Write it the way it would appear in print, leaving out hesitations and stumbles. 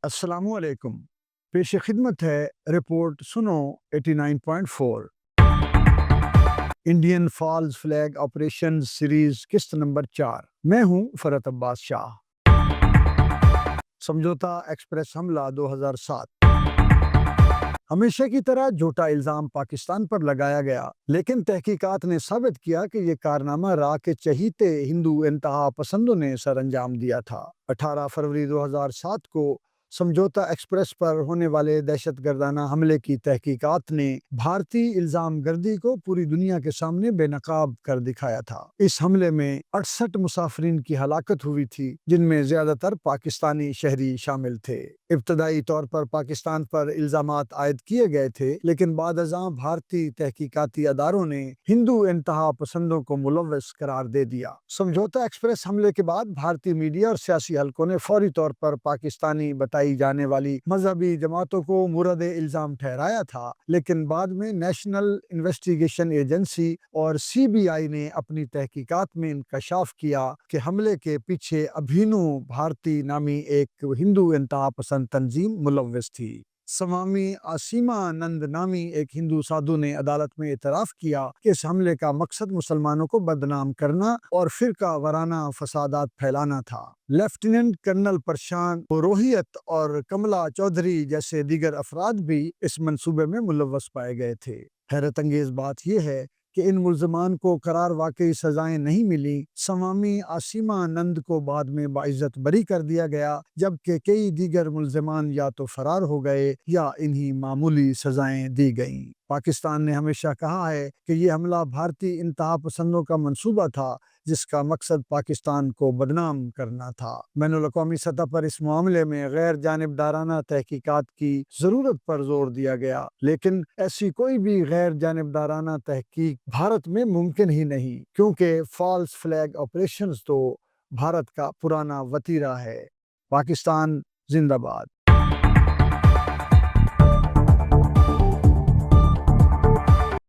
السلام علیکم۔ پیش خدمت ہے رپورٹ سنو 89.4 Indian falls flag operation series قسط نمبر 4۔ میں ہوں فرحت عباس شاہ۔ سمجھوتا ایکسپریس حملہ 2007۔ ہمیشہ کی طرح جھوٹا الزام پاکستان پر لگایا گیا، لیکن تحقیقات نے ثابت کیا کہ یہ کارنامہ را کے چہیتے ہندو انتہا پسندوں نے سر انجام دیا تھا۔ 18 فروری 2007 کو سمجھوتا ایکسپریس پر ہونے والے دہشت گردانہ حملے کی تحقیقات نے بھارتی الزام گردی کو پوری دنیا کے سامنے بے نقاب کر دکھایا تھا۔ اس حملے میں 68 مسافرین کی ہلاکت ہوئی تھی، جن میں زیادہ تر پاکستانی شہری شامل تھے۔ ابتدائی طور پر پاکستان پر الزامات عائد کیے گئے تھے، لیکن بعد ازاں بھارتی تحقیقاتی اداروں نے ہندو انتہا پسندوں کو ملوث قرار دے دیا۔ سمجھوتا ایکسپریس حملے کے بعد بھارتی میڈیا اور سیاسی حلقوں نے فوری طور پر پاکستانی بتائی جانے والی مذہبی جماعتوں کو مورد الزام ٹھہرایا تھا، لیکن بعد میں نیشنل انویسٹیگیشن ایجنسی اور CBI نے اپنی تحقیقات میں انکشاف کیا کہ حملے کے پیچھے ابھینو بھارتی نامی ایک ہندو انتہا پسند تنظیم ملوث تھی۔ سوامی آسیمانند نامی ایک ہندو سادھو نے عدالت میں اعتراف کیا کہ اس حملے کا مقصد مسلمانوں کو بدنام کرنا اور فرقہ وارانہ فسادات پھیلانا تھا۔ لیفٹیننٹ کرنل پرشانت پروہیت اور کملا چودھری جیسے دیگر افراد بھی اس منصوبے میں ملوث پائے گئے تھے۔ حیرت انگیز بات یہ ہے کہ ان ملزمان کو قرار واقعی سزائیں نہیں ملیں۔ سوامی آسیمانند کو بعد میں باعزت بری کر دیا گیا، جبکہ کئی دیگر ملزمان یا تو فرار ہو گئے یا انہیں معمولی سزائیں دی گئیں۔ پاکستان نے ہمیشہ کہا ہے کہ یہ حملہ بھارتی انتہا پسندوں کا منصوبہ تھا، جس کا مقصد پاکستان کو بدنام کرنا تھا۔ بین الاقوامی سطح پر اس معاملے میں غیر جانبدارانہ تحقیقات کی ضرورت پر زور دیا گیا، لیکن ایسی کوئی بھی غیر جانبدارانہ تحقیق بھارت میں ممکن ہی نہیں، کیونکہ فالس فلیگ آپریشنز تو بھارت کا پرانا وتیرہ ہے۔ پاکستان زندہ باد۔